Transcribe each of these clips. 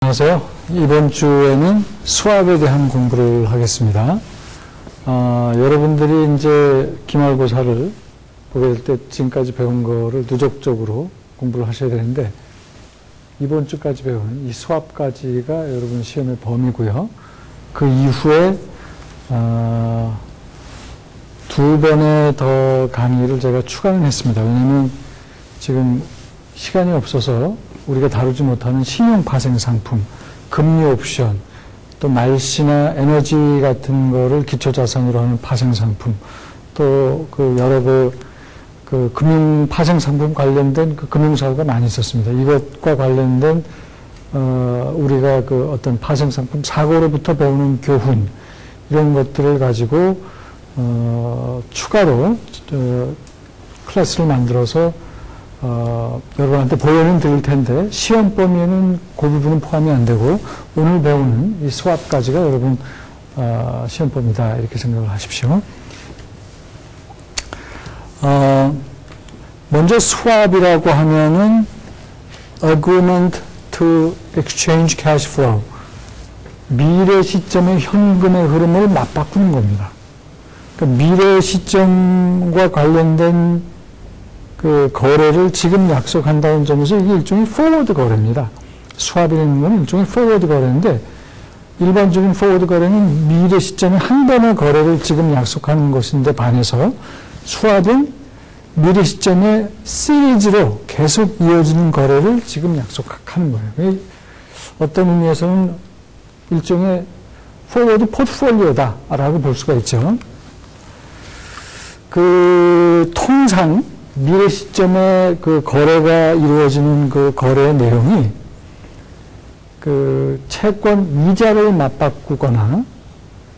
안녕하세요. 이번 주에는 수학에 대한 공부를 하겠습니다. 여러분들이 이제 기말고사를 보게 될 때 지금까지 배운 거를 누적적으로 공부를 하셔야 되는데, 이번 주까지 배운 이 수학까지가 여러분 시험의 범위고요. 그 이후에 두 번의 더 강의를 제가 추가를 했습니다. 왜냐하면 지금 시간이 없어서 우리가 다루지 못하는 신용 파생 상품, 금리 옵션, 또 날씨나 에너지 같은 거를 기초 자산으로 하는 파생 상품, 또 여러 그 금융 파생 상품 관련된 그 금융사고가 많이 있었습니다. 이것과 관련된 우리가 그 어떤 파생 상품 사고로부터 배우는 교훈, 이런 것들을 가지고 추가로 클래스를 만들어서 여러분한테 보여는 드릴 텐데, 시험 범위에는 그 부분은 포함이 안 되고, 오늘 배우는 이 수학까지가 여러분 시험 범위다, 이렇게 생각을 하십시오. 먼저 수합이라고 하면은 agreement to exchange cash flow, 미래 시점의 현금의 흐름을 맞바꾸는 겁니다. 그러니까 미래 시점과 관련된 그 거래를 지금 약속한다는 점에서 이게 일종의 포워드 거래입니다. 수합이라는 건 일종의 포워드 거래인데, 일반적인 포워드 거래는 미래 시점에 한 번의 거래를 지금 약속하는 것인데 반해서, 수합은 미래 시점에 시리즈로 계속 이어지는 거래를 지금 약속하는 거예요. 어떤 의미에서는 일종의 포워드 포트폴리오다라고 볼 수가 있죠. 통상 미래 시점에 그 거래가 이루어지는 그 거래의 내용이 그 채권 이자를 맞바꾸거나,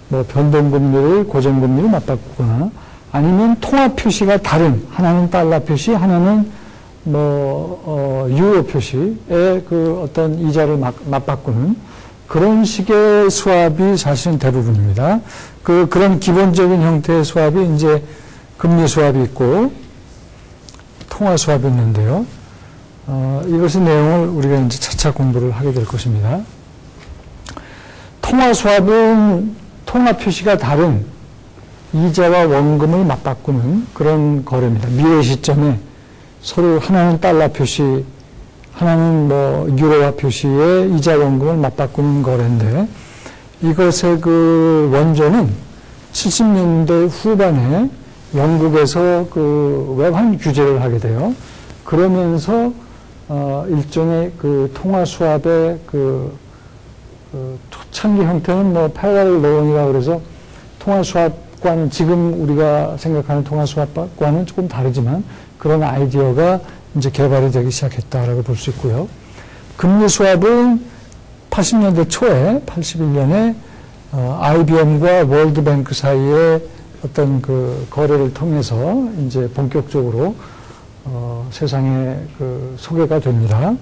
뭐 변동금리를 고정금리를 맞바꾸거나, 아니면 통화 표시가 다른, 하나는 달러 표시, 하나는 유로 표시의 그 어떤 이자를 맞바꾸는 그런 식의 수합이 사실은 대부분입니다. 그런 기본적인 형태의 수합이 이제 금리 수합이 있고 통화 수합이 있는데요. 이것의 내용을 우리가 이제 차차 공부를 하게 될 것입니다. 통화 수합은 통화 표시가 다른 이자와 원금을 맞바꾸는 그런 거래입니다. 미래 시점에 서로 하나는 달러 표시, 하나는 유로화 표시의 이자 원금을 맞바꾸는 거래인데, 이것의 그 원조는 70년대 후반에 영국에서 그 외환 규제를 하게 돼요. 그러면서 일종의 그 통화 수합의 초창기 형태는 패러럴 로운이라 그래서 통화 수합과는 지금 우리가 생각하는 통화 수합과는 조금 다르지만 그런 아이디어가 이제 개발이 되기 시작했다라고 볼 수 있고요. 금리 수합은 80년대 초에 81년에 IBM과 월드뱅크 사이에 어떤 그 거래를 통해서 이제 본격적으로 세상에 그 소개가 됩니다.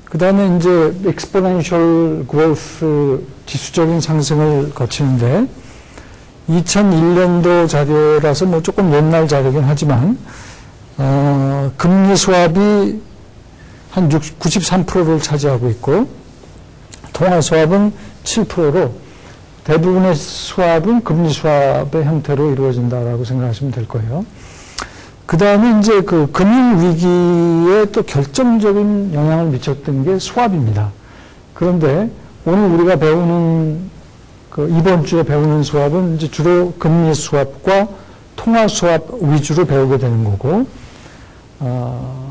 그 다음에 이제 exponential growth, 지수적인 상승을 거치는데, 2001년도 자료라서 조금 옛날 자료긴 하지만 금리 수합이 한 93%를 차지하고 있고, 통화 수합은 7%로 대부분의 수합은 금리 수합의 형태로 이루어진다라고 생각하시면 될 거예요. 그 다음에 이제 그 금융위기에 또 결정적인 영향을 미쳤던 게 수합입니다. 그런데 오늘 우리가 배우는 이번 주에 배우는 수합은 이제 주로 금리 수합과 통화 수합 위주로 배우게 되는 거고,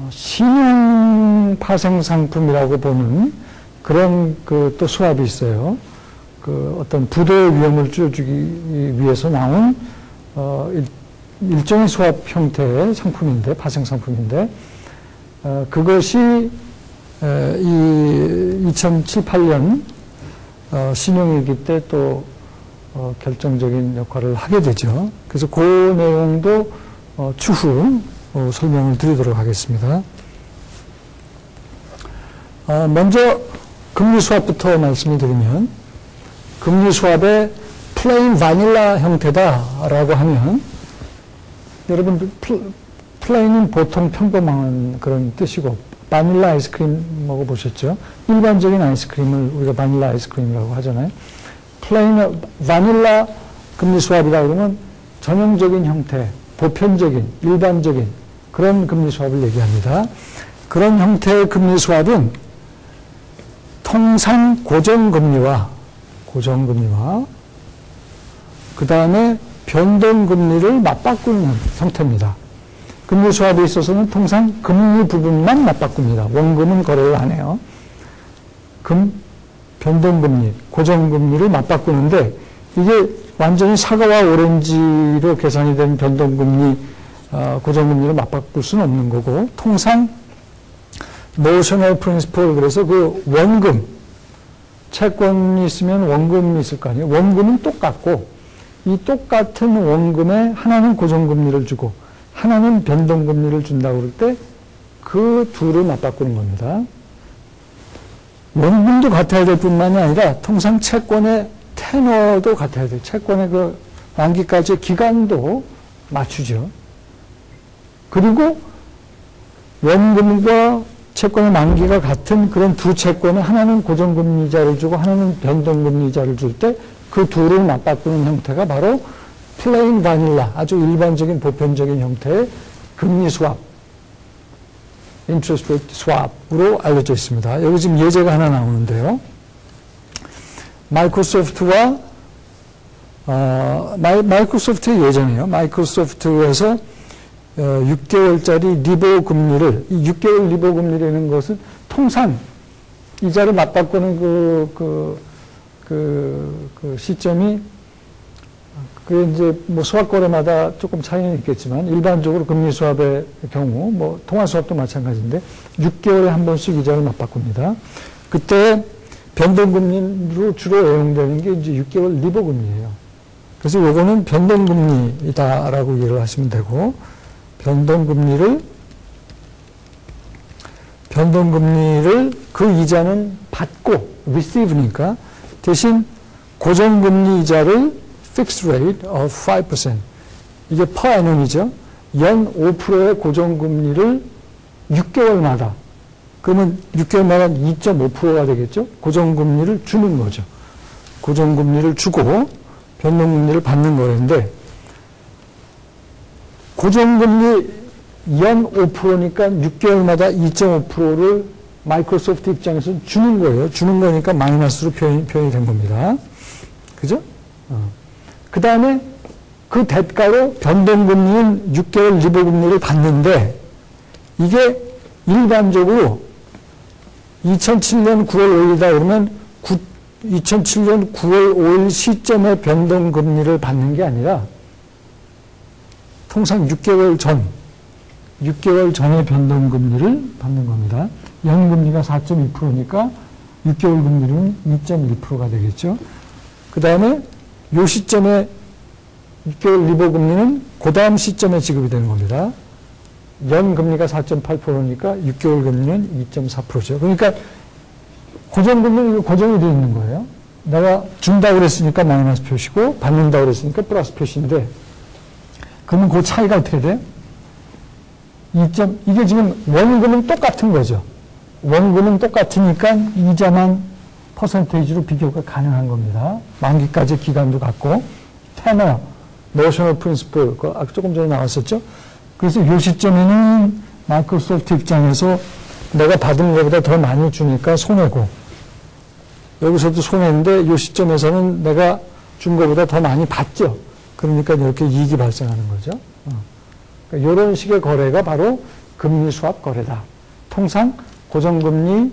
신용 파생 상품이라고 보는 그런 또 수합이 있어요. 어떤 부도의 위험을 줄여주기 위해서 나온 일종의 수합 형태의 상품인데, 파생 상품인데, 그것이 이 2007, 8년 신용위기 때 또 결정적인 역할을 하게 되죠. 그래서 그 내용도 추후 설명을 드리도록 하겠습니다. 먼저 금리 수합부터 말씀을 드리면, 금리 수합의 플레인 바닐라 형태다라고 하면, 여러분 플레인은 보통 평범한 그런 뜻이고, 바닐라 아이스크림 먹어보셨죠? 일반적인 아이스크림을 우리가 바닐라 아이스크림이라고 하잖아요. 플레인 바닐라 금리 수합이라 그러면 전형적인 형태, 보편적인, 일반적인 그런 금리 수합을 얘기합니다. 그런 형태의 금리 수합은 통상 고정금리와 그 다음에 변동금리를 맞바꾸는 형태입니다. 금리 수합에 있어서는 통상 금리 부분만 맞바꿉니다. 원금은 거래를 안 해요. 변동금리, 고정금리를 맞바꾸는데 이게 완전히 사과와 오렌지로 계산이 된 변동금리, 고정금리를 맞바꿀 수는 없는 거고 통상 notional principle 그래서 그 원금, 채권이 있으면 원금이 있을 거 아니에요. 원금은 똑같고 이 똑같은 원금에 하나는 고정금리를 주고 하나는 변동금리를 준다고 그럴 때 그 둘을 맞바꾸는 겁니다. 원금도 같아야 될 뿐만이 아니라 통상 채권의 테너도 같아야 돼요. 채권의 그 만기까지의 기간도 맞추죠. 그리고 원금과 채권의 만기가 같은 그런 두 채권에 하나는 고정금리 이자를 주고 하나는 변동금리 이자를 줄 때 그 둘을 맞바꾸는 형태가 바로 플레인 바닐라, 아주 일반적인 보편적인 형태의 금리 수합, interest rate swap으로 알려져 있습니다. 여기 지금 예제가 하나 나오는데요. 마이크로소프트와 마이크로소프트의 예제네요. 마이크로소프트에서 6개월짜리 리보 금리를, 이 6개월 리보 금리라는 것은 통상 이자를 맞바꾸는 그 시점이, 그게 이제 뭐 수합 거래마다 조금 차이는 있겠지만, 일반적으로 금리 수합의 경우, 뭐 통화 수합도 마찬가지인데, 6개월에 한 번씩 이자를 맞바꿉니다. 그때 변동금리로 주로 애용되는 게 이제 6개월 리보 금리예요. 그래서 요거는 변동금리이다라고 이해를 하시면 되고, 변동금리를 그 이자는 받고 receive니까 대신 고정금리 이자를 fixed rate of 5%, 이게 per annum이죠. 연 5%의 고정금리를 6개월마다, 그러면 6개월마다 2.5%가 되겠죠. 고정금리를 주는 거죠. 고정금리를 주고 변동금리를 받는 거였는데, 고정금리 연 5%니까 6개월마다 2.5%를 마이크로소프트 입장에서는 주는 거예요. 주는 거니까 마이너스로 표현이 된 겁니다. 그죠? 그 다음에 그 대가로 변동금리는 6개월 리보금리를 받는데, 이게 일반적으로 2007년 9월 5일이다 그러면 2007년 9월 5일 시점에 변동금리를 받는 게 아니라 통상 6개월 전의 변동금리를 받는 겁니다. 연금리가 4.2%니까 6개월 금리는 2.1%가 되겠죠. 그 다음에 요 시점에 6개월 리보 금리는 그 다음 시점에 지급이 되는 겁니다. 연금리가 4.8%니까 6개월 금리는 2.4%죠. 그러니까 고정금리는 고정이 되어 있는 거예요. 내가 준다고 그랬으니까 마이너스 표시고 받는다고 그랬으니까 플러스 표시인데, 그러면 그 차이가 어떻게 돼? 이게 지금 원금은 똑같은 거죠. 원금은 똑같으니까 이자만 퍼센테이지로 비교가 가능한 겁니다. 만기까지 기간도 같고, 테너, 노셔널 프린시플, 아까 조금 전에 나왔었죠. 그래서 이 시점에는 마이크로소프트 입장에서 내가 받은 것보다 더 많이 주니까 손해고, 여기서도 손해인데 이 시점에서는 내가 준 것보다 더 많이 받죠. 그러니까 이렇게 이익이 발생하는 거죠. 그러니까 이런 식의 거래가 바로 금리 수합 거래다. 통상 고정금리,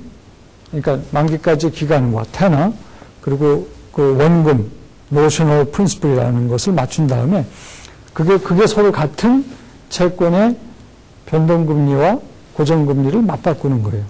그러니까 만기까지 기간과 테너, 그리고 그 원금, 노셔널 프린시플이라는 것을 맞춘 다음에 그게 서로 같은 채권의 변동금리와 고정금리를 맞바꾸는 거예요.